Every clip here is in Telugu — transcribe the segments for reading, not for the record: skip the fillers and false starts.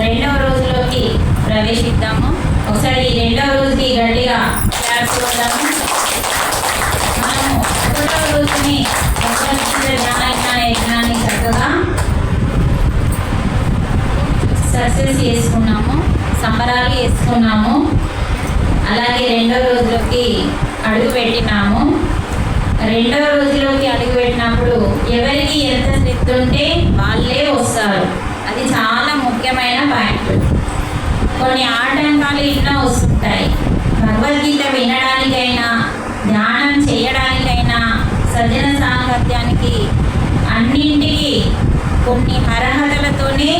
రెండవ రోజులోకి ప్రవేశిద్దాము. ఒకసారి ఈ రెండవ రోజుకి గట్టిగా క్లాప్స్ కొడదాము. మనము ఒకటవ రోజుని యజ్ఞాన్ని చక్కగా సక్సెస్ చేసుకున్నాము, సంబరాలు చేసుకున్నాము. అలాగే రెండవ రోజులోకి అడుగు పెట్టినాము. రెండవ రోజులోకి అడుగు పెట్టినప్పుడు ఎవరికి ఎంత శక్తి ఉంటే వాళ్ళే వస్తారు. అది చాలా ముఖ్యమైన పాయింట్. కొన్ని ఆటంకాలు ఎన్నో వస్తుంటాయి. భగవద్గీత వినడానికైనా, ధ్యానం చేయడానికైనా, సజ్జన సాంగత్యానికి, అన్నింటికి కొన్ని అర్హతలతోనే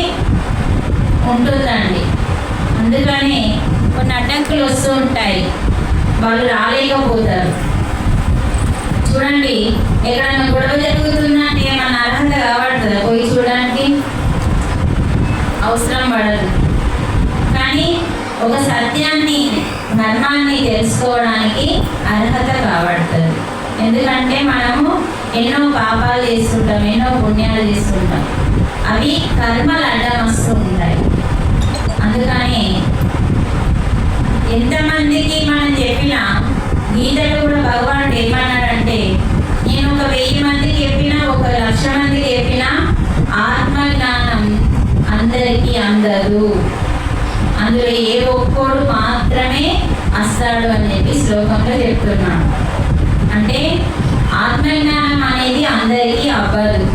ఉంటుందండి. అందుకనే కొన్ని అడ్డంకులు వస్తూ ఉంటాయి, వాళ్ళు రాలేకపోతారు. చూడండి, ఎక్కడైనా గొడవ జరుగుతుందంటే మన అర్హత కాబడుతుందా? పోయి చూడడానికి అవసరం పడదు. కానీ ఒక సత్యాన్ని, ధర్మాన్ని తెలుసుకోవడానికి అర్హత కాబడుతుంది. ఎందుకంటే మనము ఎన్నో పాపాలు చేస్తుంటాం, ఎన్నో పుణ్యాలు చేస్తుంటాం. అవి కర్మలు అడ్డం వస్తూ ఉంటాయి. అందుకని ఎంతమందికి మనం చెప్పినా, గీతలో కూడా భగవానుడు ఏమన్నాడంటే, నేను ఒక 1000 మందికి చెప్పినా, 1,00,000 మందికి చెప్పినా ఆత్మజ్ఞానం అందరికీ అందదు, అందులో ఏ ఒక్కడు మాత్రమే వస్తాడు అని చెప్పి శ్లోకంలో చెప్తున్నాడు. అంటే ఆత్మజ్ఞానం అనేది అందరికీ అవ్వదు,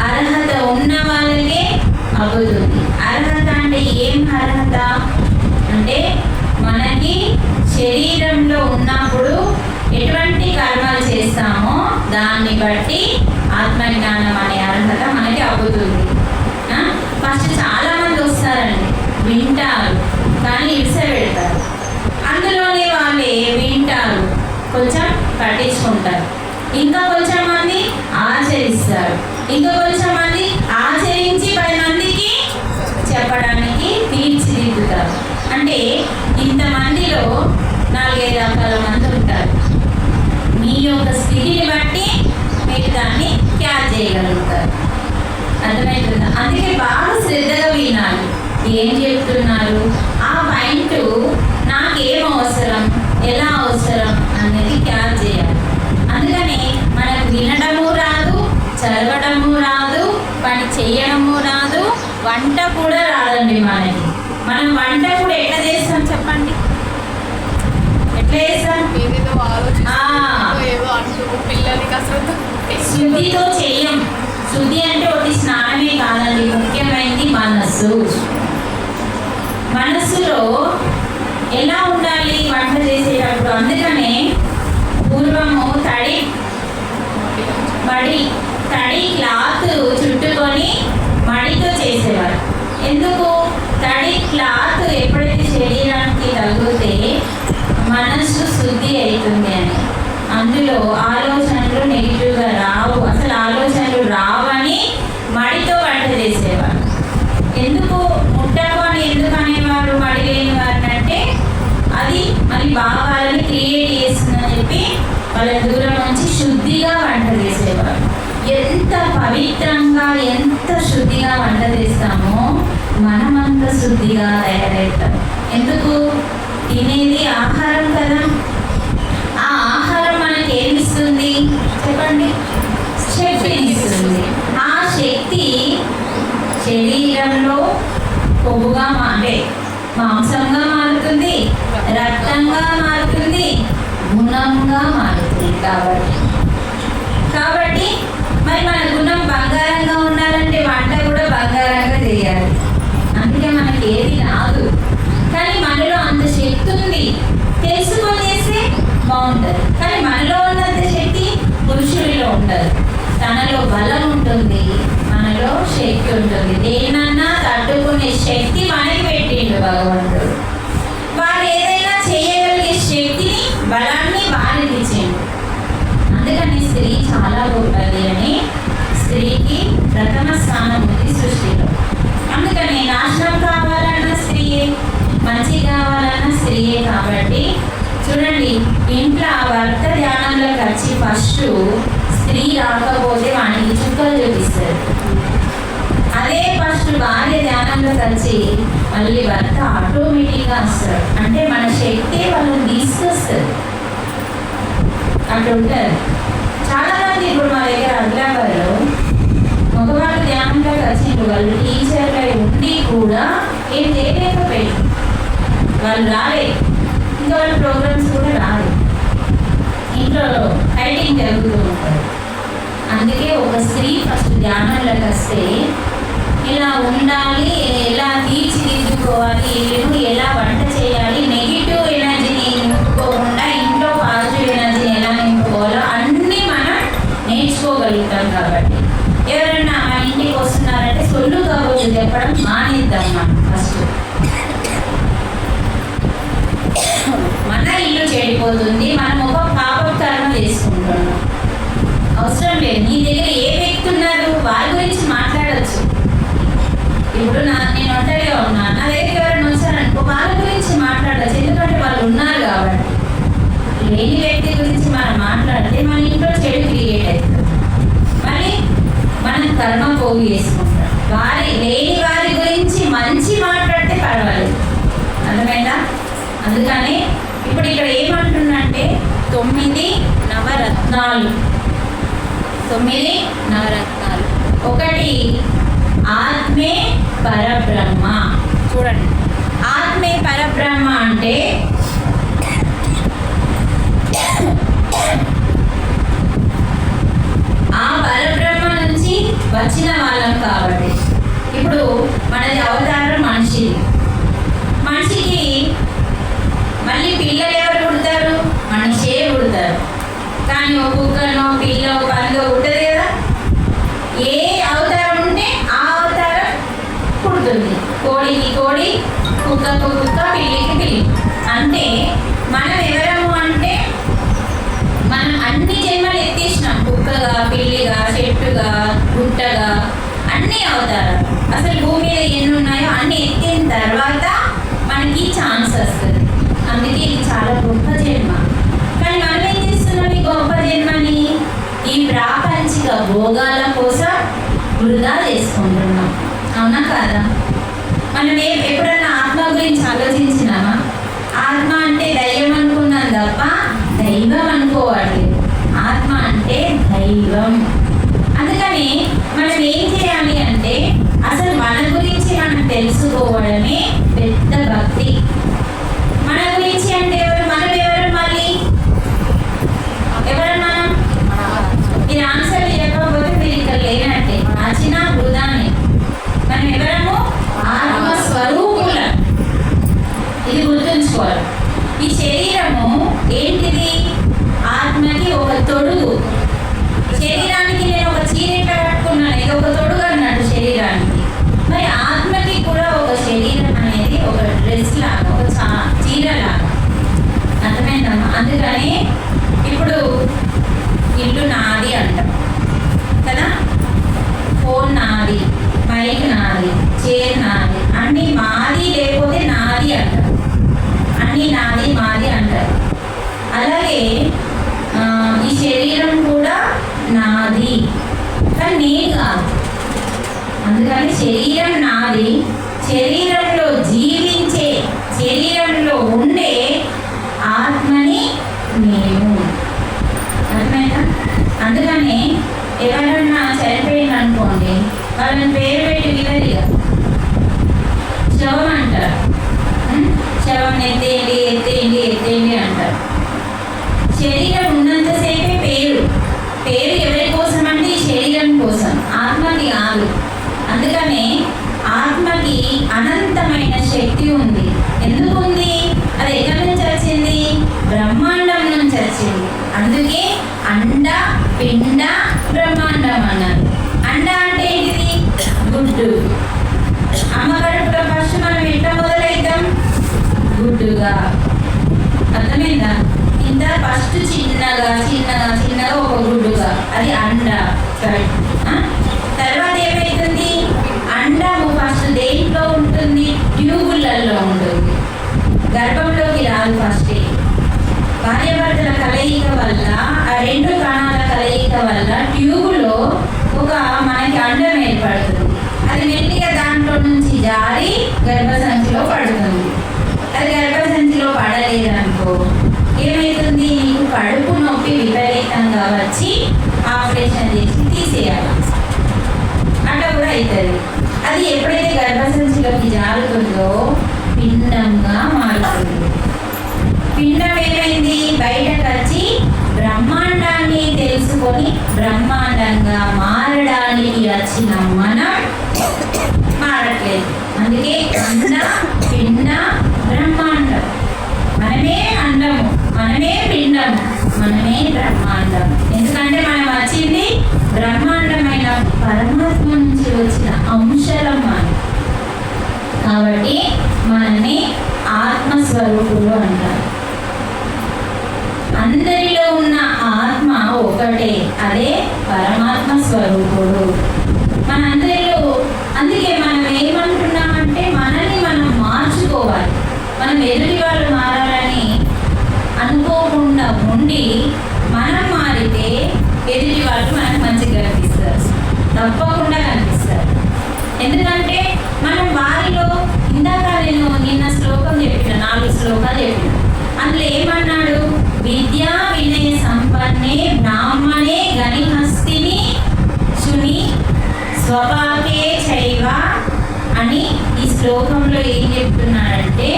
అర్హత ఉన్న వాళ్ళకే అవ్వతుంది. అర్హత అంటే ఏం అర్హత అంటే, మనకి శరీరంలో ఉన్నప్పుడు ఎటువంటి కర్మలు చేస్తామో దాన్ని బట్టి ఆత్మజ్ఞానం అనే అర్హత మనకి అవ్వుతుంది. ఫస్ట్ చాలా మంది వస్తారండి, వింటారు కానీ ఇడిస పెడతారు. అందులోనే వాళ్ళే వింటారు, కొంచెం పట్టించుకుంటారు. ఇంకా కొంచెం మంది ఆచరిస్తారు, ఇంకా కొంచెం మంది ఆచరించి 10 మందికి చెప్పడానికి తీర్చిదిద్దుతారు. అంటే ఇంతమందిలో 4-5 రకాల మంది ఉంటారు. మీ యొక్క స్థితిని బట్టి మీరు దాన్ని క్యాచ్ చేయగలుగుతారు. అర్థమవుతుందా? అందుకే బాగా శ్రద్ధగా వినాలి, ఏం చెప్తున్నారు, ఆ పాయింట్ నాకేం అవసరం, ఎలా అవసరం అనేది క్యాచ్ చేయాలి. అందుకని మనకు వినడము రాదు, చదవడము రాదు, పని చేయడము రాదు, వంట కూడా రాదండి మనకి. మనం వంట కూడా ఎట్లా చేస్తాం చెప్పండి? ఎట్లా చేస్తాం? శుద్ధితో చెయ్యం. శుద్ధి అంటే ఒకటి స్నానమే కాదండి, ముఖ్యమైనది మనస్సు. మనస్సులో ఎలా ఉండాలి వంట చేసేటప్పుడు? అందుకనే పూర్వము తడి క్లాత్ చుట్టుకొని మడితో చేసేవారు. ఎందుకు? తడి క్లాత్ ఎప్పుడైతే శరీరానికి తగిలితే మనస్సు శుద్ధి అవుతుంది అని. అందులో ఆలోచనలు నెగిటివ్గా రావు, అసలు ఆలోచనలు రావని మడితో వంట చేసేవారు. ఎందుకు ముట్టకు అని ఎందుకు అనేవారు మడి లేని వారిని అంటే, అది మరి భావాలని క్రియేట్ చేస్తుందని చెప్పి వాళ్ళ దూరం నుంచి శుద్ధిగా వంట చేసేవారు. ఎంత పవిత్రంగా, ఎంత శుద్ధిగా వంట చేస్తామో మనమంత శుద్ధిగా తయారవుతాం. ఎందుకు? తినేది ఆహారం కదా. ఆ ఆహారం మనకి ఏమిస్తుంది చెప్పండి? శక్తిని ఇస్తుంది. ఆ శక్తి శరీరంలో కొవ్వుగా అంటే మాంసంగా మారుతుంది, రక్తంగా మారుతుంది, గుణంగా మారుతుంది. కాబట్టి మరి మన గుణం బంగారంగా ఉండాలంటే వంట కూడా బంగారంగా చేయాలి. అందుకే మనకి ఏది రాదు, కానీ మనలో అంత శక్తి ఉంది, తెలుసుకొని చేస్తే బాగుంటుంది. కానీ మనలో ఉన్నంత శక్తి పురుషుడిలో ఉండదు. తనలో బలం ఉంటుంది, మనలో శక్తి ఉంటుంది. దేనన్నా తట్టుకునే శక్తి మనకి పెట్టిండు భగవంతుడు. వారు ఏదైనా చేయగలిగే శక్తిని, బలాన్ని వారికి ఇచ్చిండు. అందుకని స్త్రీ చాలా గొప్పది అని స్త్రీకి ప్రథమ స్థానం ఉంది సృష్టిలో. అందుకని నాశనం కావాలన్నా స్త్రీయే, మంచి కావాలన్నా స్త్రీయే. కాబట్టి చూడండి, ఇంట్లో భర్త ధ్యానంలోకి వచ్చి ఫస్ట్ స్త్రీ రాకపోతే వానికి చుక్కలు చూపిస్తారు. అదే ఫస్ట్ భార్య ధ్యానంలోకి వచ్చి మళ్ళీ భర్త ఆటోమేటిక్గా వస్తాడు. అంటే మన శక్తి వాళ్ళని తీసుకొస్తుంది. అట్లా ఉంటారు. చాలా మంది ఇప్పుడు మా దగ్గర అడ్లాబాద్లో మగవాళ్ళు ధ్యానంలోకి వచ్చిండ్రు. వాళ్ళు టీచర్లు ఉండి కూడా ఏం చేయలేకపోయారు. వాళ్ళు రాలేదు. ఇంకా వాళ్ళ ప్రోగ్రామ్స్ కూడా రాలేదు. ఇంట్లో ఫైటింగ్ జరుగుతూ ఉంటారు. అందుకే ఒక స్త్రీ ఫస్ట్ ధ్యానంలోకి వస్తే ఇలా ఉండాలి, ఎలా తీర్చిదిద్దుకోవాలి, ఇల్లు ఎలా వంట చేయాలి, నెగిటివ్ ఎనర్జీని నింపుకోకుండా ఇంట్లో పాజిటివ్ ఎనర్జీని ఎలా నింపుకోవాలో అన్నీ మనం నేర్చుకోగలుగుతాం. కాబట్టి ఎవరైనా మన ఇంటికి వస్తున్నారంటే సొల్లు కబుర్లు చెప్పడం మానేద్దాం. మనం ఫస్ట్ మన ఇల్లు చెడిపోతుంది, మనం ఒక పాపకర్మ చేసుకుంటున్నాం. అవసరం లేదు. నీ దగ్గర ఏ వ్యక్తి ఉన్నారు వాళ్ళ గురించి మాట్లాడచ్చు. ఇప్పుడు నేను ఒంటరిగా ఉన్నాను, నా దగ్గర ఎవరైనా వచ్చారనుకో వాళ్ళ గురించి మాట్లాడచ్చు. ఎందుకంటే వాళ్ళు ఉన్నారు కాబట్టి. లేని వ్యక్తి గురించి మనం మాట్లాడితే మన ఇంట్లో చెడు క్రియేట్ అవుతుంది. మళ్ళీ మనం కర్మ పోగు చేసుకుంటాం. లేని వారి గురించి మంచి మాట్లాడితే పర్వాలేదు. అర్థమైందా? అందుకని ఇప్పుడు ఇక్కడ ఏమంటున్నంటే 9 నవరత్నాలు. 9 నవరత్నాలు. 1 ఆత్మే పరబ్రహ్మ. చూడండి, ఆత్మే పరబ్రహ్మ అంటే ఆ పరబ్రహ్మ నుంచి వచ్చిన వాళ్ళం. కాబట్టి ఇప్పుడు మనది అవతారం మనిషికి మళ్ళీ పిల్లలు ఎవరు పుడతారు? మనిషే పుడతారు. కానీ ఒక కుక్కనో పిల్లో పందో పుట్టదు కదా. ఏ అవతారం ఉంటే ఆ అవతారం పుడుతుంది. కోడికి కోడి, కుక్కకు కుక్క, పిల్లికి పిల్లి. అంటే మనం ఎవరము అంటే మనం అన్ని జన్మలు ఎత్తేసినాం. కుక్కగా, పిల్లిగా, చెట్టుగా, గుట్టగా, అన్ని అవతారాలు. అసలు భూమి మీద ఎన్ని ఉన్నాయో అన్ని ఎత్తిన తర్వాత మనకి ఛాన్స్ వస్తుంది. అందుకే ఇది చాలా గొప్ప జన్మ. కానీ మనం ఏం చేస్తున్నాం? ఈ గొప్ప జన్మని ఈ ప్రాపంచిక భోగాల కోసం వృధా చేసుకుంటున్నాం. అవునా కాదా? మనం ఎప్పుడన్నా ఆత్మ గురించి ఆలోచించినామా? ఆత్మ అంటే దయ్యం అనుకున్నాం తప్ప దైవం అనుకోవట్లేదు. ఆత్మ అంటే దైవం. అందుకని మనం ఏం చేయాలి అంటే అసలు మన గురించి మనం తెలుసుకోవడమే పెద్ద భక్తి. మన గురించి అంటే ఎవరు? మనం ఎవరు? మళ్ళీ ఎవరు మనం? మీరు ఆన్సర్ చెప్పకపోతే మీరు ఇక్కడ లేనట్టే. ఆచిన వృధానే. మనం ఎవరము? ఆత్మస్వరూపులం. ఇది గుర్తుంచుకోవాలి. ఈ శరీరము ఏంటిది? ఆత్మకి ఒక తొడుగు. శరీరానికి నేను ఒక చీర ఎట్లా కట్టుకున్నాను, ఇది ఒక తొడుగు అన్నట్టు శరీరానికి. మరి ఆత్మకి కూడా ఒక శరీరం అనేది ఒక డ్రెస్ లాగా, ఒక చీర లాగా. అర్థమైందమ్మా? అందుకని ఇప్పుడు ఇల్లు నాది అంటాం కదా, ఫోన్ నాది, మైక్ నాది, చైర్ నాది, అన్నీ మాది లేకపోతే నాది అంటారు. అన్నీ నాది మాది అంటారు. అలాగే ఈ శరీరం కూడా నాది, కానీ నేను కాదు. అందుకని శరీరం నాది. శరీరంలో జీవించే, శరీరంలో ఉండే ఆత్మని నేను. అర్థమైనా? అందుకని ఎవరన్నా చనిపోయింది అనుకోండి, వాళ్ళని పేరు పెట్టి విలరిగా శవం అంటారు. శవం ఎత్తేయండి ఎత్తేయండి ఎత్తేయండి అంటారు. శరీరం ఉన్నంతసేపే పేరు. పేరు ఎవరి కోసం అంటే ఈ శరీరం కోసం, ఆత్మకి కాదు. అందుకనే ఆత్మకి అనంతమైన శక్తి ఉంది. ఎందుకు ఉంది? అది ఎక్కడి నుంచి వచ్చింది? బ్రహ్మాండం నుంచి వచ్చింది. అందుకే అండ, పిండ, బ్రహ్మాండం అన్నారు. అండ అంటే ఏంటిది? గుడ్డు. అమ్మ కడుపులో ఫస్ట్ మనం ఎట్లా మొదలవుతాం? గుడ్డుగా. అర్థమైందా? ఇంత ఫస్ట్ చిన్నగా చిన్నగా చిన్నగా ఒక గుడ్డుగా, అది అండ. తర్వాత ఏమైతుంది? అండము ఫస్ట్ దేంట్లో ఉంటుంది? ట్యూబులలో ఉంటుంది. గర్భంలోకి రాదు. ఫస్ట్ భార్యాభర్తల కలయిక వల్ల, ఆ 2 కణాల కలయిక వల్ల ట్యూబులో ఒక మనకి అండం ఏర్పడుతుంది. అది మెల్లిగా గర్భసంచిలో పడుతుంది. అది గర్భసంచిలో పడలేదనుకో ఏమవుతుంది, నీకు కడుపు నొప్పి విపరీతంగా వచ్చి ఆపరేషన్ చేసి తీసేయాలి, అట్లా కూడా అవుతుంది. అది ఎప్పుడైతే గర్భసంచిలోకి జారుతుందో పిండంగా మారుతుంది. పిండం ఏమైంది, బయటకు వచ్చి బ్రహ్మాండాన్ని తెలుసుకొని బ్రహ్మాండంగా మారడానికి వచ్చిన మనం మారట్లేదు. అందుకే అండ పిండ బ్రహ్మాండం. మనమే అండము, మనమే పిండము, మనమే బ్రహ్మాండం. ఎందుకంటే మనం వచ్చింది బ్రహ్మాండమైన పరమాత్మ నుంచి వచ్చిన అంశలం మనం. కాబట్టి మనని ఆత్మస్వరూపులు అంటారు. అందరిలో ఉన్న ఆత్మ ఒకటే, అదే పరమాత్మ స్వరూపుడు మనందరిలో. అందుకే మనం ఏమంటున్నామంటే మనల్ని మనం మార్చుకోవాలి. మనం ఎదుటి వాళ్ళు మారాలని అనుకోకుండా ఉండి మనం మారితే ఎదుటి వాళ్ళు మనకు మంచిగా కనిపిస్తారు, తప్పకుండా కనిపిస్తారు. ఎందుకంటే మనం వారిలో ఇందాక నేను నిన్న శ్లోకం చెప్పిన 4 శ్లోకాలు చెప్పిన, అందులో ఏమన్నాడు, విద్యా వినయ సంపన్నే బ్రాహ్మణే గణిహస్తిని శుని స్వపాకే చైవ అని ఈ శ్లోకంలో ఏం చెప్తున్నాడంటే,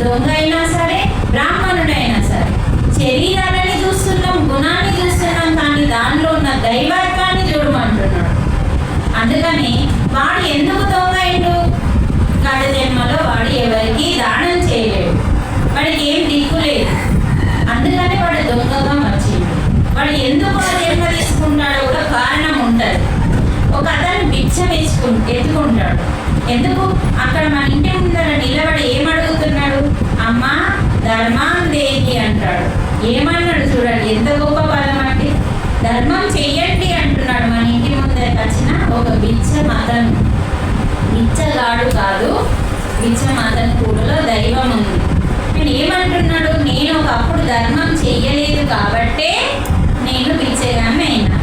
దొంగ అయినా సరే బ్రాహ్మణుడైనా సరే శరీరాన్ని చూస్తున్నాం, గుణాన్ని చూస్తున్నాం, కానీ దానిలో ఉన్న దైవత్వాన్ని చూడమంటున్నాడు. అందుకని వాడు ఎందుకు దొంగ అయిండు, గత జన్మలో వాడు ఎవరికి దానం చేయలేడు, వాడికి ఏం దిక్కు లేదు, అందుకని వాడు దొంగగా వచ్చిండు. వాడు ఎందుకు ఆ జన్మ తీసుకుంటాడో కూడా కారణం ఉంటుంది. ఒక అతను భిక్షం ఎత్తుకుంటాడు. ఎందుకు, అక్కడ మన ఇంటి ముందర నిలబడి ఏమడుగుతున్నాడు, అమ్మ ధర్మం దేని అంటాడు. ఏమన్నాడు చూడండి, ఎంత గొప్ప పదం అంటే, ధర్మం చెయ్యండి అంటున్నాడు. మన ఇంటి ముందరకు వచ్చిన ఒక బిచ్చమతను, బిచ్చగాడు కాదు, బిచ్చమతను కూడా దైవం ఉంది. నేను ఏమంటున్నాడు, నేను ఒకప్పుడు ధర్మం చెయ్యలేదు కాబట్టే నేను బిచ్చగాన్ని అయినా,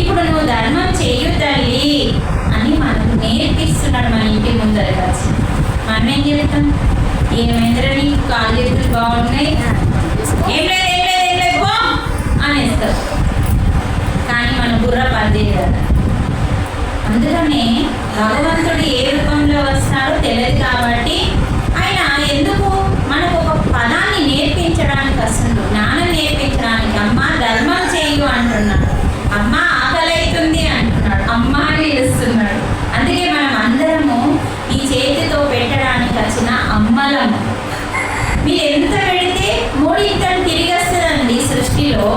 ఇప్పుడు నువ్వు ధర్మం చెయ్యు తల్లి అని మనకు నేర్పిస్తున్నాడు. మన ఇంటి ముందరకు వచ్చి మనం ఏం చెప్తాం, ఏమైందిరా నీకు కాళ్ళు చేతులు బాగున్నాయి, ఏం లేదు ఏం లేదు ఏం లేదు పో అనేస్తాం. కానీ మన బుర్ర పనిచేయదు కదా. అందుకనే భగవంతుడు ఏ రూపంలో వస్తాడో తెలియదు కాబట్టి ఆయన ఎందుకు మనకు ఒక పదాన్ని నేర్పించడానికి వస్తుంది, జ్ఞానం నేర్పించడానికి. అమ్మ ధర్మం చేయు అంటున్నాడు, అమ్మ ఆకలి అవుతుంది అంటున్నాడు, అమ్మ అని పిలుస్తున్నాడు. అందుకే మనం అందరము ఈ చేతితో పెట్టడానికి వచ్చిన అమ్మలము. మీరు ఎంత పెడితే 3 ఇంతలు తిరిగి వస్తుందండి సృష్టిలో.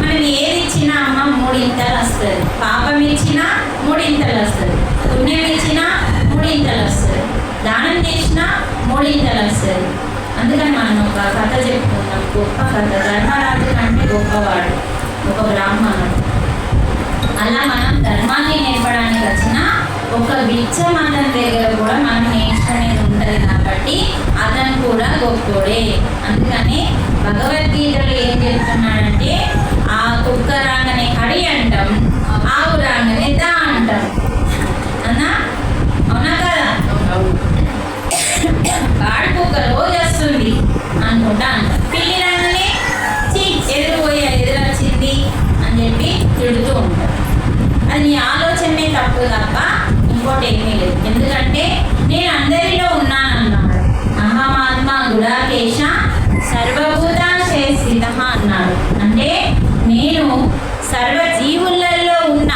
మనం ఏది ఇచ్చినా అమ్మ 3 ఇంతలు వస్తుంది, పాపం ఇచ్చినా 3 ఇంతలు వస్తుంది, పుణ్యం ఇచ్చినా 3 ఇంతలు వస్తుంది, దానం చేసినా 3 ఇంతలు వస్తుంది. అందుకని మనం ఒక కథ చెప్పుకుందాం, గొప్ప కథ. ధర్మరాజు కంటే గొప్పవాడు ఒక బ్రాహ్మణుడు. అలా మనం ధర్మాన్ని నేర్పడానికి వచ్చిన ఒక బిచ్చమతని దగ్గర కూడా మనం నేర్చుకునేది ఉంటుంది కాబట్టి అతను కూడా గొప్పోడే. అందుకని భగవద్గీతలో ఏం చెప్తున్నాడంటే, ఆ కుక్క రాగానే కడి అంటాం, ఆవు రాగానే దా అంటాం అన్నా, అవునా కదా. గాడి కుక్క రోజు వస్తుంది అనుకుంటా అంటాం, పిల్లి రాగానే ఎదురొచ్చింది అని చెప్పి తిడుతూ ఉంటాం. అది నీ ఆలోచనే తప్పు తప్ప ఇంకోటి ఏమీ లేదు. ఎందుకంటే నేను అందరిలో ఉన్నానన్నాడు. అహమాత్మ గుడాకేశ సర్వభూతాశయ స్థిత అన్నాడు. అంటే నేను సర్వ జీవులలో ఉన్న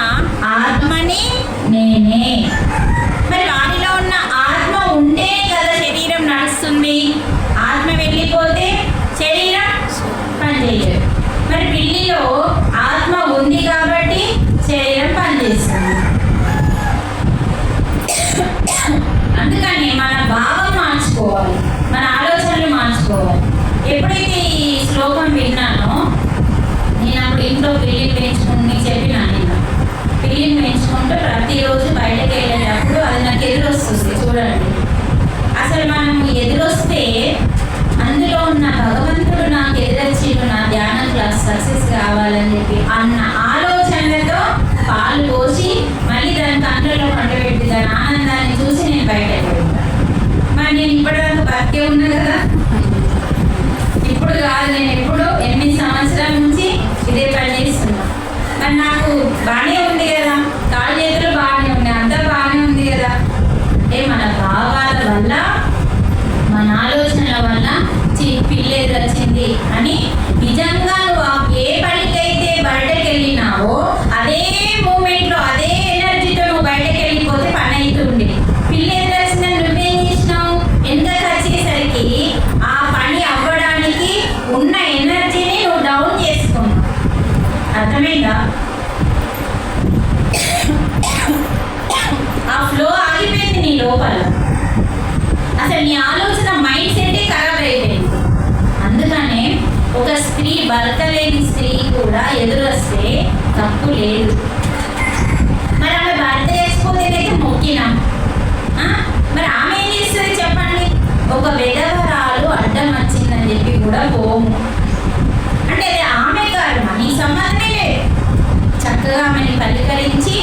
ఉన్నా కదా. ఇప్పుడు కాదు, నేను ఎప్పుడు 8 సంవత్సరాల నుంచి ఇదే పని చేస్తున్నా. మరి నాకు బాగానే ఉంది కదా, కాళ్ళు చేతులు బాగానే ఉన్నాయి, అంతా బాగానే ఉంది కదా. మన భావాల వల్ల, మన ఆలోచనల వల్ల పిల్లేది వచ్చింది అని నిజంగా నువ్వు ఏ పనికైతే బయటకు వెళ్ళినావో అదే మూమెంట్లో అదే ఎనర్జీతో నువ్వు బయటకు వెళ్ళిపోతే పని అవుతుంది. పిల్లేది వచ్చిన నువ్వేం చేసినావు, ఎందుకు వచ్చేసరికి ఆ పని అవ్వడానికి ఉన్న ఎనర్జీని నువ్వు డౌన్ చేసుకున్నావు. అర్థమైందా? ఆ ఫ్లో ఆగిపోయింది నీ లోపల. అసలు నీ ఆలోచన మైండ్ సెటే ఖరాబ్ అయిపోయింది. అందుకనే ఒక స్త్రీ, భర్త లేని స్త్రీ కూడా ఎదురు వస్తే తప్పు లేదు. మరి ఆమె భర్త వేసుకోలేదైతే మొక్కినాం. మరి ఆమె ఏం చేస్తుంది చెప్పండి? ఒక విధవరాలు అడ్డం వచ్చిందని చెప్పి కూడా పోము అంటే అది ఆమె కాదు, నీ సంబంధమే లేదు. చక్కగా ఆమెని పలకరించి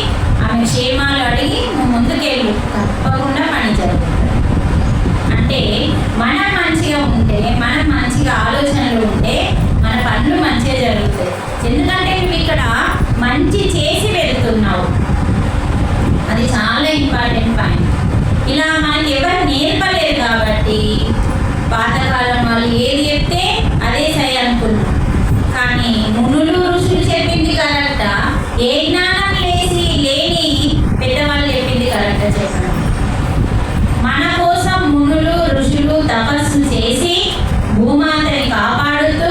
ఆమె క్షేమాలు అడిగి నువ్వు ముందుకెళ్ళు, తప్పకుండా పని జరుగుతుంది. అంటే మనం మంచిగా ఉంటే, మనం మంచిగా ఆలోచనలు ఉంటే మన పనులు మంచిగా జరుగుతాయి. ఎందుకంటే నువ్వు ఇక్కడ మంచి చేసి వెళ్తున్నావు, అది చాలా ఇంపార్టెంట్ పాయింట్. ఇలా మనకి ఎవరు నేర్పలేరు కాబట్టి పాతకాలం వాళ్ళు ఏది చెప్తే అదే సరి అనుకున్నాం. కానీ మునులు ఋషులు చెప్పింది కరెక్టా, ఏ జ్ఞానం లేని పెద్దవాళ్ళు చెప్పింది కరెక్టా చెప్పండి. మన కోసం మునులు ఋషులు తపస్సు చేసి భూమాతని కాపాడుతూ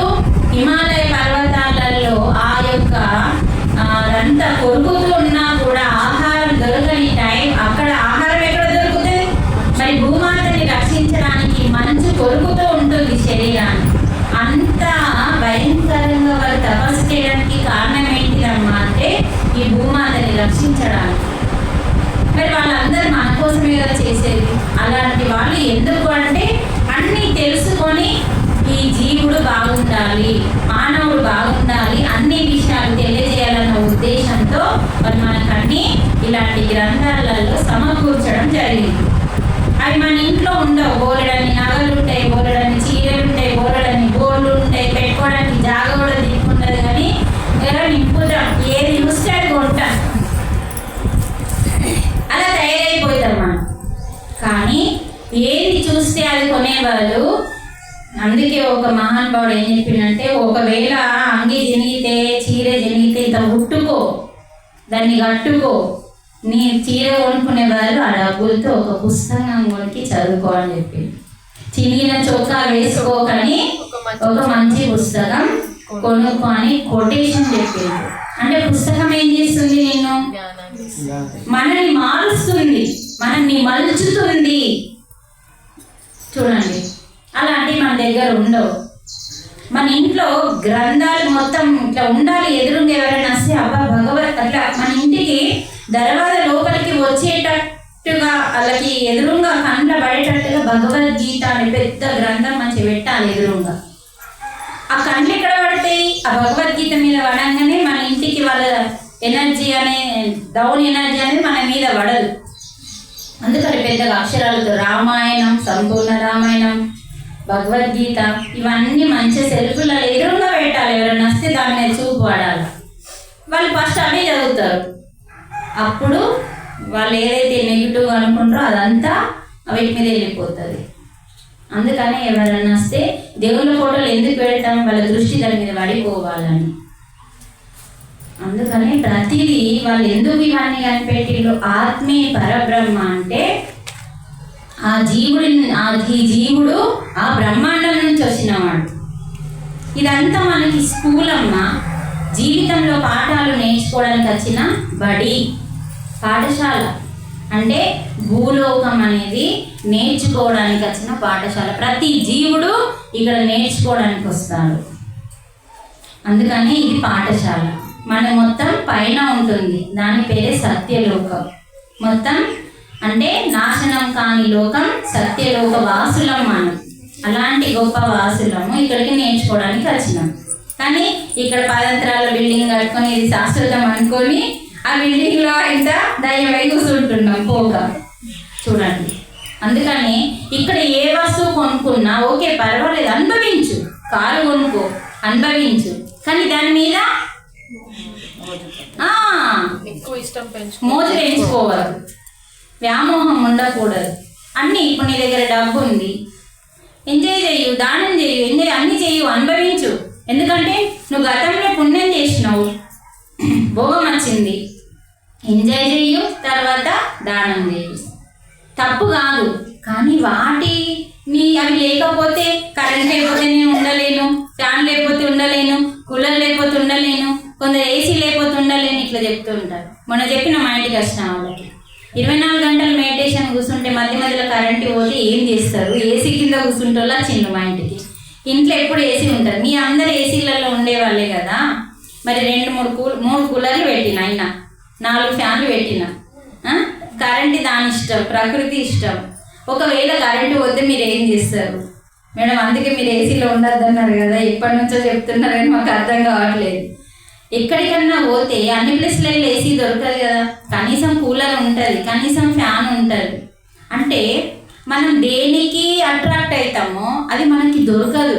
హిమాలయ పర్వతాలలో ఆ యొక్క అంతా కొరుకుతూ ఉన్నా కూడా ఆహారం దొరకని టైం, అక్కడ ఆహారం ఎక్కడ దొరుకుతుంది? మరి భూమాతని రక్షించడానికి మంచు కొరుకుతూ ఉంటుంది శరీరాన్ని. అంత భయంకరంగా వారు తపస్సు చేయడానికి కారణం ఏంటిదమ్మా అంటే ఈ భూమాతని రక్షించడానికి. మరి వాళ్ళందరూ మన కోసమే కదా చేసేది. అలాంటి వాళ్ళు ఎందుకు అంటే అన్నీ తెలుసుకొని ఈ జీవుడు బాగుండాలి, మానవుడు బాగుండాలి, అన్ని విషయాలు తెలియజేయాలన్న ఉద్దేశంతో మరి మనకన్నీ ఇలాంటి గ్రంథాలలో సమకూర్చడం జరిగింది. అవి మన ఇంట్లో ఉండవు. బోలెడన్ని నగలు ఉంటాయి, బోలెడన్ని చీరలు ఉంటాయి, బోలెడన్ని బోర్లు ఉంటాయి, పెట్టుకోవడానికి జాగా కూడా తీసుకుంటుంది. కానీ నింపుతాం, ఏది చూస్తే అది కొంటాం, అలా తయారైపోతాం మనం. కానీ ఏది చూస్తే అది కొనేవాళ్ళు. అందుకే ఒక మహానుభావుడు ఏం చెప్పిందంటే, ఒకవేళ అంగి జనిగితే, చీర జనిగితే ఇంత ఉట్టుకో, దాన్ని కట్టుకో. నీ చీర కొనుక్కునే వాళ్ళు ఆ డబ్బులతో ఒక పుస్తకం కొనికి చదువుకో అని చెప్పింది. చినిగిన చొక్కా వేసుకోకని ఒక మంచి పుస్తకం కొనుక్కో అని కొటేషన్ చెప్పింది. అంటే పుస్తకం ఏం చేస్తుంది? నిన్ను మనల్ని మారుస్తుంది, మనల్ని మలుచుతుంది. చూడండి, అలాంటివి మన దగ్గర ఉండవు. మన ఇంట్లో గ్రంథాలు మొత్తం ఇట్లా ఉండాలి. ఎదురుగా ఎవరైనా వస్తే అబ్బా భగవత్ అట్లా మన ఇంటికి దర్వాజ లోపలికి వచ్చేటట్టుగా వాళ్ళకి ఎదురుగా కండ్ల పడేటట్టుగా భగవద్గీత అనే పెద్ద గ్రంథం మంచి పెట్టాలి ఎదురుగా. ఆ కండ్లు ఎక్కడ పడతాయి? ఆ భగవద్గీత మీద పడంగానే మన ఇంటికి వాళ్ళ ఎనర్జీ అనే డౌన్ ఎనర్జీ అనేది మన మీద పడదు. అందుకని పెద్దగా అక్షరాలతో రామాయణం, సంపూర్ణ రామాయణం, భగవద్గీత ఇవన్నీ మంచి సెల్ఫ్లో ఎదురుగా పెట్టాలి. ఎవరైనా వస్తే దాని మీద చూపు పడాలి. వాళ్ళు ఫస్ట్ అవే చదువుతారు. అప్పుడు వాళ్ళు ఏదైతే నెగిటివ్ అనుకుంటారో అదంతా వీటి మీద వెళ్ళిపోతుంది. అందుకని ఎవరైనా వస్తే దేవుళ్ళ ఫోటోలు ఎందుకు పెడతాం? వాళ్ళ దృష్టి దాని మీద పడిపోవాలని. అందుకని ప్రతిదీ వాళ్ళు ఎందుకు ఇవన్నీ కనిపెట్టిళ్ళు? ఆత్మీయ పరబ్రహ్మ అంటే ఆ జీవుడు ఆ బ్రహ్మాండం నుంచి వచ్చినవాడు. ఇదంతా మనకి స్కూలమ్మ, జీవితంలో పాఠాలు నేర్చుకోవడానికి వచ్చిన బడి, పాఠశాల. అంటే భూలోకం అనేది నేర్చుకోవడానికి వచ్చిన పాఠశాల. ప్రతి జీవుడు ఇక్కడ నేర్చుకోవడానికి వస్తాడు. అందుకని ఇది పాఠశాల. మన మొత్తం పైన ఉంటుంది, దాని పేరే సత్యలోకం. మొత్తం అంటే నాశనం కాని లోకం, సత్యలోక వాసులం మనం. అలాంటి గొప్ప వాసులము ఇక్కడికి నేర్చుకోవడానికి వచ్చినాం. కానీ ఇక్కడ పదంతరాల బిల్డింగ్ కట్టుకొని ఇది శాశ్వతం అనుకొని ఆ బిల్డింగ్లో ఇంత దయ్యమై కూర్చుంటున్నాం పోగా. చూడండి, అందుకని ఇక్కడ ఏ వస్తువు కొనుక్కున్నా ఓకే పర్వాలేదు, అనుభవించు. కారు కొనుక్కో, అనుభవించు, కానీ దాని మీద ఎక్కువ ఇష్టం మోజు పెంచుకోవద్దు, వ్యామోహం ఉండకూడదు. అన్నీ ఇప్పుడు నీ దగ్గర డబ్బు ఉంది, ఎంజాయ్ చేయు, దానం చేయు, ఎంజాయ్ అన్నీ చేయు, అనుభవించు. ఎందుకంటే నువ్వు గతంలో పుణ్యం చేసినావు, భోగం వచ్చింది, ఎంజాయ్ చేయు, తర్వాత దానం చేయు, తప్పు కాదు. కానీ అవి లేకపోతే కరెంట్ లేకపోతే నేను ఉండలేను, ఫ్యాన్ లేకపోతే ఉండలేను, కూలర్ లేకపోతే ఉండలేను, కొందరు ఏసీ లేకపోతే ఉండలేను, ఇట్లా చెప్తూ ఉంటారు. మొన్న చెప్పిన మా ఇంటికి వచ్చిన వాళ్ళకి 24 గంటలు మెడిటేషన్ కూర్చుంటే మధ్య మధ్యలో కరెంట్ పోతే ఏం చేస్తారు? ఏసీ కింద కూర్చుంటే వచ్చిండు మా ఇంటికి. ఇంట్లో ఎప్పుడు ఏసీ ఉంటారు, మీ అందరు ఏసీలలో ఉండేవాళ్ళే కదా. మరి 2-3 కూలర్లు పెట్టిన, అయినా 4 ఫ్యాన్లు పెట్టిన. కరెంట్ దాని ఇష్టం, ప్రకృతి ఇష్టం. ఒకవేళ కరెంటు పోతే మీరు ఏం చేస్తారు? మేడం అందుకే మీరు ఏసీలో ఉండద్దు అన్నారు కదా, ఎప్పటి నుంచో చెప్తున్నారు కానీ మాకు అర్థం కావట్లేదు. ఎక్కడికన్నా పోతే అన్ని ప్లేస్లలో ఏసీ దొరకదు కదా, కనీసం కూలర్ ఉంటుంది, కనీసం ఫ్యాన్ ఉంటుంది. అంటే మనం దేనికి అట్రాక్ట్ అవుతామో అది మనకి దొరకదు.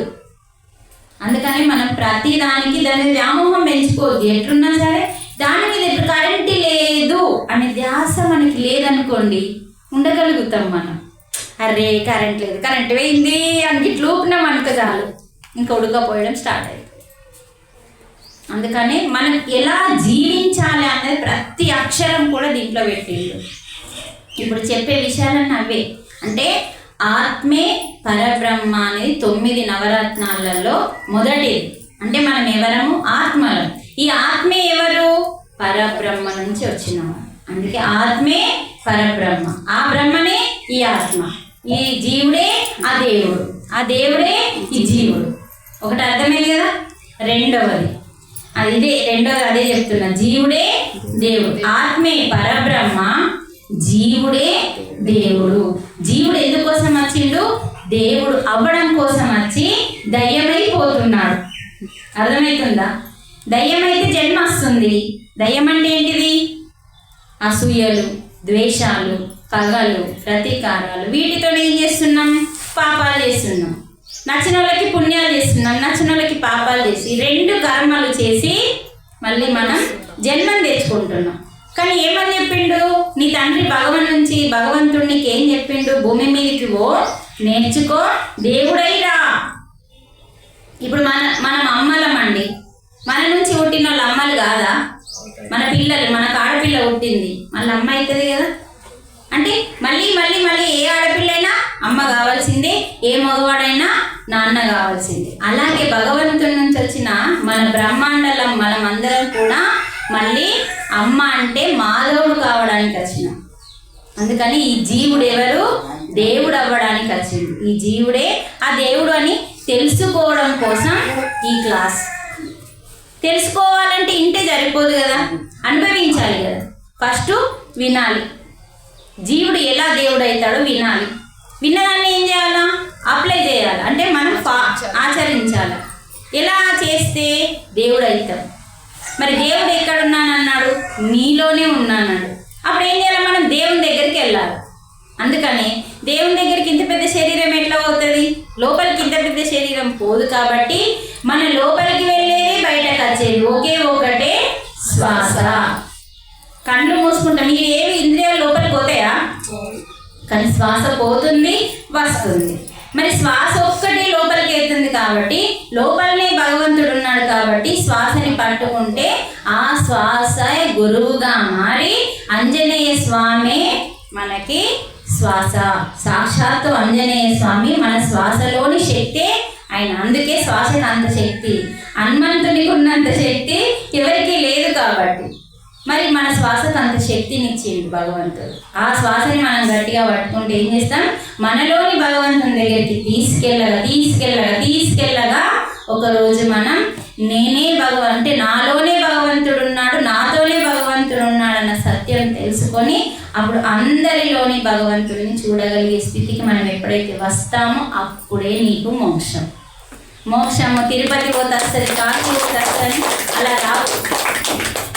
అందుకని మనం ప్రతి దానికి దాని వ్యామోహం పెంచుకోవద్దు. ఎట్లున్నా సరే దాని మీద కరెంటు లేదు అనే ధ్యాస మనకి లేదనుకోండి, ఉండగలుగుతాం మనం. అరే కరెంట్ లేదు, కరెంట్ పోయింది అని ఇట్లా ఊపినాం అనుకో చాలు, ఇంకా ఉడకపోయడం స్టార్ట్ అవుతుంది. అందుకని మనం ఎలా జీవించాలి అనేది ప్రతి అక్షరం కూడా దీంట్లో పెట్టిండు. ఇప్పుడు చెప్పే విషయాలన్నీ అవే. అంటే ఆత్మే పరబ్రహ్మ అనేది 9 నవరత్నాలలో మొదటిది. అంటే మనం ఎవరము? ఆత్మలం. ఈ ఆత్మే ఎవరు? పరబ్రహ్మ నుంచి వచ్చినాము. అందుకే ఆత్మే పరబ్రహ్మ, ఆ బ్రహ్మనే ఈ ఆత్మ, ఈ జీవుడే ఆ దేవుడు, ఆ దేవుడే ఈ జీవుడు. ఒకటి అర్థమైంది కదా. రెండవది అదే చెప్తున్నా, జీవుడే దేవుడు, ఆత్మే పరబ్రహ్మ, జీవుడే దేవుడు. జీవుడు ఎందుకోసం వచ్చిండు? దేవుడు అవ్వడం కోసం వచ్చి దయ్యమైపోతున్నాడు. అర్థమవుతుందా? దయ్యమైతే జన్మ వస్తుంది. దయ్యం అంటే ఏంటిది? అసూయలు, ద్వేషాలు, పగలు, ప్రతీకారాలు, వీటితో ఏం చేస్తున్నాం? పాపాలు చేస్తున్నాం. నచ్చిన వాళ్ళకి పుణ్యాలు చేస్తున్నాం, నచ్చిన వాళ్ళకి పాపాలు చేసి 2 కర్మలు చేసి మళ్ళీ మనం జన్మను తెచ్చుకుంటున్నాం. కానీ ఏమని చెప్పిండు నీ తండ్రి భగవంతుడు నీకు ఏం చెప్పిండు? భూమి మీదకి పో, నేర్చుకో, దేవుడైరా. ఇప్పుడు మనం అమ్మలమండి, మన నుంచి పుట్టిన వాళ్ళు అమ్మలు కాదా? మన పిల్లలు, మనకు ఆడపిల్ల పుట్టింది, మళ్ళీ అమ్మ అవుతుంది కదా. అంటే మళ్ళీ మళ్ళీ మళ్ళీ ఏ ఆడపిల్లైనా అమ్మ కావాల్సిందే, ఏ మగవాడైనా నాన్న కావాల్సిందే. అలాగే భగవంతుడి నుంచి వచ్చిన మన బ్రహ్మాండలం మనం అందరం కూడా మళ్ళీ అమ్మ అంటే మాధవుడు కావడానికి వచ్చినాం. అందుకని ఈ జీవుడు ఎవరు? దేవుడు అవ్వడానికి వచ్చింది. ఈ జీవుడే ఆ దేవుడు అని తెలుసుకోవడం కోసం ఈ క్లాస్. తెలుసుకోవాలంటే ఇంటే సరిపోదు కదా, అనుభవించాలి కదా. ఫస్ట్ వినాలి, జీవుడు ఎలా దేవుడు అవుతాడో వినాలి. విన్నదాన్ని ఏం చేయాలా? అప్లై చేయాలి, అంటే మనం ఆచరించాలి. ఎలా చేస్తే దేవుడు అవుతాం? మరి దేవుడు ఎక్కడున్నానన్నాడు? నీలోనే ఉన్నానన్నాడు. అప్పుడు ఏం చేయాలి? మనం దేవుని దగ్గరికి వెళ్ళాలి. అందుకని దేవుని దగ్గరికి ఇంత పెద్ద శరీరం ఎట్లా పోతుంది? లోపలికి ఇంత పెద్ద శరీరం పోదు. కాబట్టి మన లోపలికి వెళ్ళేది, బయటకు వచ్చేది ఒకటే శ్వాస. కళ్ళు మూసుకుంటాం, మీరు ఏవి ఇంద్రియాలు లోపలికి పోతాయా? కానీ శ్వాస పోతుంది, వస్తుంది. మరి శ్వాస ఒక్కటి లోపలికి వెళ్తుంది కాబట్టి లోపలనే భగవంతుడు ఉన్నాడు. కాబట్టి శ్వాసని పట్టుకుంటే ఆ శ్వాస గురువుగా మారి ఆంజనేయ స్వామి మనకి శ్వాస. సాక్షాత్తు ఆంజనేయ స్వామి మన శ్వాసలోని శక్తి ఆయన. అందుకే శ్వాసకు అంత శక్తి, హనుమంతునికి ఉన్నంత శక్తి ఎవరికి లేదు. కాబట్టి మరి మన శ్వాసకు అంత శక్తిని ఇచ్చిండు భగవంతుడు. ఆ శ్వాసని మనం గట్టిగా పట్టుకుంటే ఏం చేస్తాం? మనలోని భగవంతుని దగ్గరికి తీసుకెళ్ళగా ఒకరోజు మనం నేనే అంటే నాలోనే భగవంతుడు ఉన్నాడు, నాతోనే భగవంతుడు ఉన్నాడు అన్న సత్యం తెలుసుకొని అప్పుడు అందరిలోని భగవంతుడిని చూడగలిగే స్థితికి మనం ఎప్పుడైతే వస్తామో అప్పుడే నీకు మోక్షం. మోక్షము తిరుపతి పోతే వస్తుంది, కాశీ పోతే వస్తుంది, అలా రావు.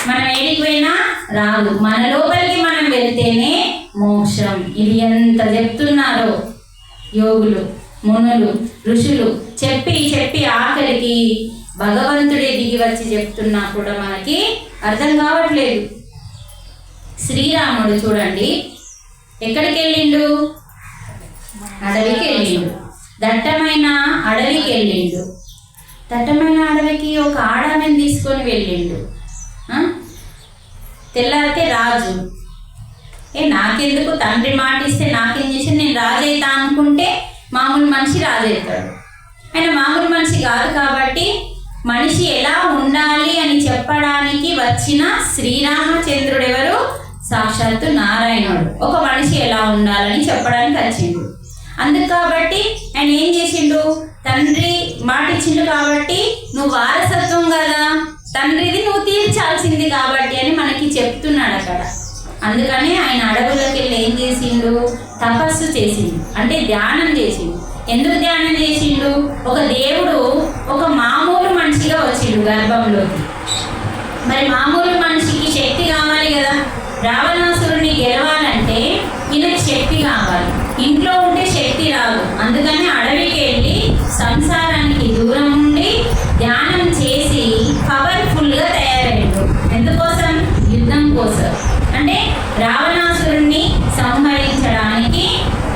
మనం ఏడికి పోయినా రాదు. మన లోపలికి మనం వెళ్తేనే మోక్షం. ఇది ఎంత చెప్తున్నారో యోగులు, మునులు, ఋషులు చెప్పి చెప్పి ఆఖరికి భగవంతుడే దిగి వచ్చి చెప్తున్నా కూడా మనకి అర్థం కావట్లేదు. శ్రీరాముడు చూడండి ఎక్కడికి వెళ్ళిండు? అడవికి వెళ్ళిండు. దట్టమైన అడవికి వెళ్ళిండు. దట్టమైన అడవికి ఒక ఆడమని తీసుకొని వెళ్ళిండు. తెల్లారితే రాజు, నాకెందుకు, తండ్రి మాట ఇస్తే నాకేం చేసి నేను రాజు అవుతా అనుకుంటే మామూలు మనిషి రాజు అవుతాడు. ఆయన మామూలు మనిషి కాదు కాబట్టి మనిషి ఎలా ఉండాలి అని చెప్పడానికి వచ్చిన శ్రీరామచంద్రుడు ఎవరు? సాక్షాత్తు నారాయణుడు. ఒక మనిషి ఎలా ఉండాలని చెప్పడానికి వచ్చిండు. అందుకు కాబట్టి ఆయన ఏం చేసిండు? తండ్రి మాట ఇచ్చిండు కాబట్టి నువ్వు వారసత్వం కదా, తండ్రిది నువ్వు తీర్చాల్సింది కాబట్టి అని మనకి చెప్తున్నాడు అక్కడ. అందుకని ఆయన అడవులకి వెళ్ళి ఏం చేసిండు? తపస్సు చేసిండు, అంటే ధ్యానం చేసిండు. ఎందుకు ధ్యానం చేసిండు? ఒక దేవుడు ఒక మామూలు మనిషిగా వచ్చిండు గర్భంలోకి. మరి మామూలు మనిషికి శక్తి కావాలి కదా. రావణాసురుని గెలవాలంటే ఈయనకి శక్తి కావాలి. ఇంట్లో ఉంటే శక్తి రాదు. అందుకని అడవికి వెళ్ళి సంసారానికి దూరం ఉండి ధ్యానం చేసి పవర్ఫుల్గా తయారయ్యాడు. ఎందుకోసం? యుద్ధం కోసం. అంటే రావణాసురుణ్ణి సంహరించడానికి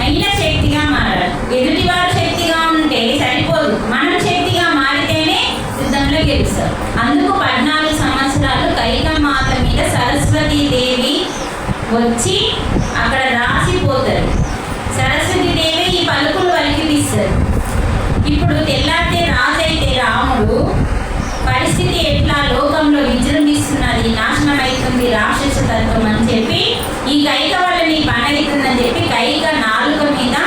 అయిన శక్తిగా మారాలి. ఎదుటివారు శక్తిగా ఉంటే సరిపోదు, మనం శక్తిగా మారితేనే యుద్ధంలో గెలుస్తారు. అందుకు 14 సంవత్సరాలు కైకమాత మీద సరస్వతీదేవి వచ్చి అక్కడ రాసిపోతారు. సరస్వతీదేవి ఈ పలుకులు పలికిపిస్తారు. ఇప్పుడు తెల్లారితే రాజైతే రాముడు పరిస్థితి ఎట్లా లోకంలో విజృంభిస్తున్నది, నాశనం అవుతుంది రాక్షస తత్వం అని చెప్పి ఈ కైక వల్ల నీ పని అవుతుందని చెప్పి కైక నాలుక మీద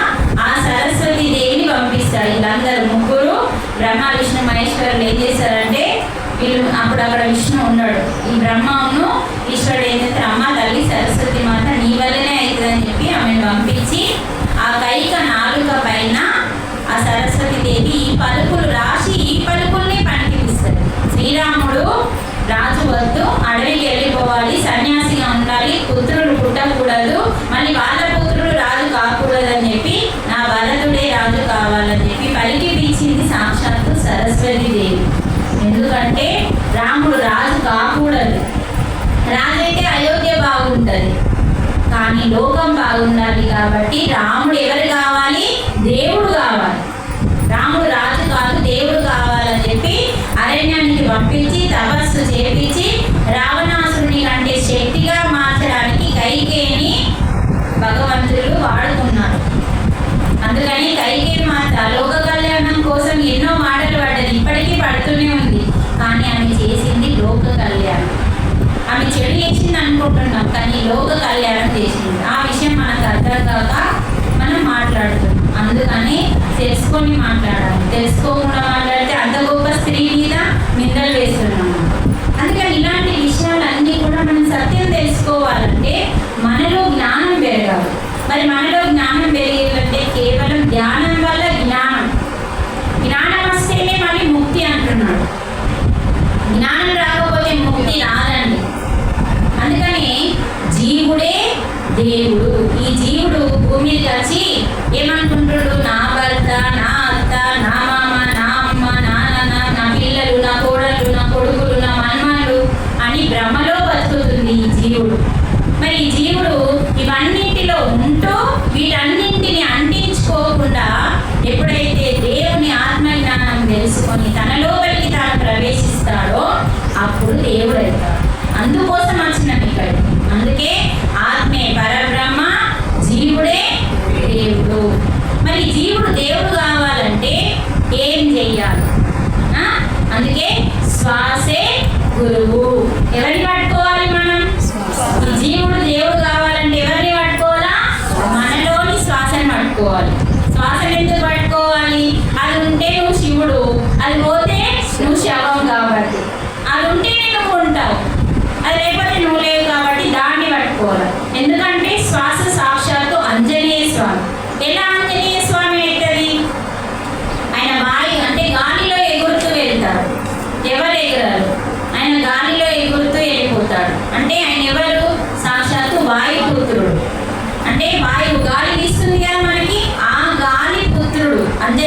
ఆ సరస్వతి దేవిని పంపిస్తాడు. వీళ్ళందరూ ముగ్గురు బ్రహ్మ విష్ణు మహేశ్వరులు ఏం చేశారంటే వీళ్ళు అప్పుడు అక్కడ విష్ణు ఉన్నాడు. ఈ బ్రహ్మను ఈశ్వరుడు ఏం చేస్తారు? అమ్మ తల్లి సరస్వతి మాత నీ వల్లనే అవుతుందని చెప్పి ఆమెను పంపించి ఆ కైక నాలుక పైన ఆ సరస్వతి దేవి ఈ పలుకులు రాసి ఈ పలుకుల్ని పనికిస్తారు. శ్రీరాముడు రాజు వద్దు, అడవికి వెళ్ళిపోవాలి, సన్యాసిగా ఉండాలి, పుత్రులు పుట్టకూడదు, మళ్ళీ వాళ్ళ పుత్రులు రాజు కాకూడదని చెప్పి నా భరతుడే రాజు కావాలని చెప్పి పలికి పిలిచింది సాక్షాత్తు సరస్వతి దేవి. ఎందుకంటే రాముడు రాజు కాకూడదు. రాజైతే అయోధ్య బాగుంటుంది, కానీ లోకం బాగుండాలి కాబట్టి రాముడు ఎవరు కావాలి? దేవుడు కావాలి. రాముడు రాజు కాదు, దేవుడు కావాలని చెప్పి అరణ్యానికి పంపించి తపస్సు చేపించి రావణాసురుని కంటే శక్తిగా మార్చడానికి కైకేయిని భగవంతుడు వాడుకున్నారు. అందుకని కైకేయి మాత లోక కళ్యాణం కోసం ఎన్నో మాటలు పడ్డది, ఇప్పటికీ పడుతూనే ఉంది. కానీ ఆమె చేసింది లోక కళ్యాణం. ఆమె చెడు చేసింది అనుకుంటున్నాం, కానీ లోక కళ్యాణం చేసింది. ఆ విషయం మనకు అర్థం కాక మనం మాట్లాడుతున్నాం. అందుకని తెలుసుకొని మాట్లాడాలి. తెలుసుకోకుండా మాట్లాడితే అంత గొప్ప స్త్రీ మీద నిందలు వేస్తున్నాము. అందుకని ఇలాంటి విషయాలన్నీ కూడా మనం సత్యం తెలుసుకోవాలంటే మనలో జ్ఞానం పెరగాలి. మరి మనలో జ్ఞానం పెరిగేదంటే కేవలం ధ్యానం వల్ల జ్ఞానం వస్తేనే మళ్ళీ ముక్తి అంటున్నాడు. జ్ఞానం రాకపోతే ముక్తి రాదండి. అందుకని జీవుడే దేవుడు. ఈ జీవుడు భూమికి వచ్చి ఏమనుకుంటాడు? నా భర్త, నా అత్త, నా మామ, నా అమ్మ, నా నాన్న, నా పిల్లలు, నా కోడళ్ళు, నా కొడుకులు, నా మన్మలు అని భ్రమలో బతుకుతుంది ఈ జీవుడు. మరి ఈ జీవుడు ఇవన్నింటిలో ఉంటూ వీటన్నింటిని అంటించుకోకుండా ఎప్పుడైతే దేవుని ఆత్మజ్ఞానం తెలుసుకొని తన లోపలికి తాను ప్రవేశిస్తాడో అప్పుడు దేవుడు అవుతాడు. అందుకోసం వచ్చిన ఇక్కడ. అందుకే ఆత్మే పరబ్రహ్మ, జీవుడే దేవుడు. మరి జీవుడు దేవుడు కావాలంటే ఏం చెయ్యాలి? అందుకే శ్వాసే గురువు. ఎవరిని పట్టుకోవాలి మనం? జీవుడు దేవుడు కావాలంటే ఎవరిని పట్టుకోవాలా? మనలోని శ్వాసని పట్టుకోవాలి. శ్వాసను ఎందుకు పట్టుకోవాలి? అది ఉంటే నువ్వు శివుడు, అది పోతే నువ్వు శవం కాబట్టి. అది ఉంటే నువ్వు ఉంటావు, అది లేకపోతే నువ్వు లేవు కాబట్టి దాన్ని పట్టుకోవాలి. ఎందుకంటే శ్వాస సాక్షాత్తు ఆంజనేయ స్వామి. ఎలా ఆంజనేయ స్వామి అవుతుంది? ఆయన వాయు అంటే గాలిలో అంటే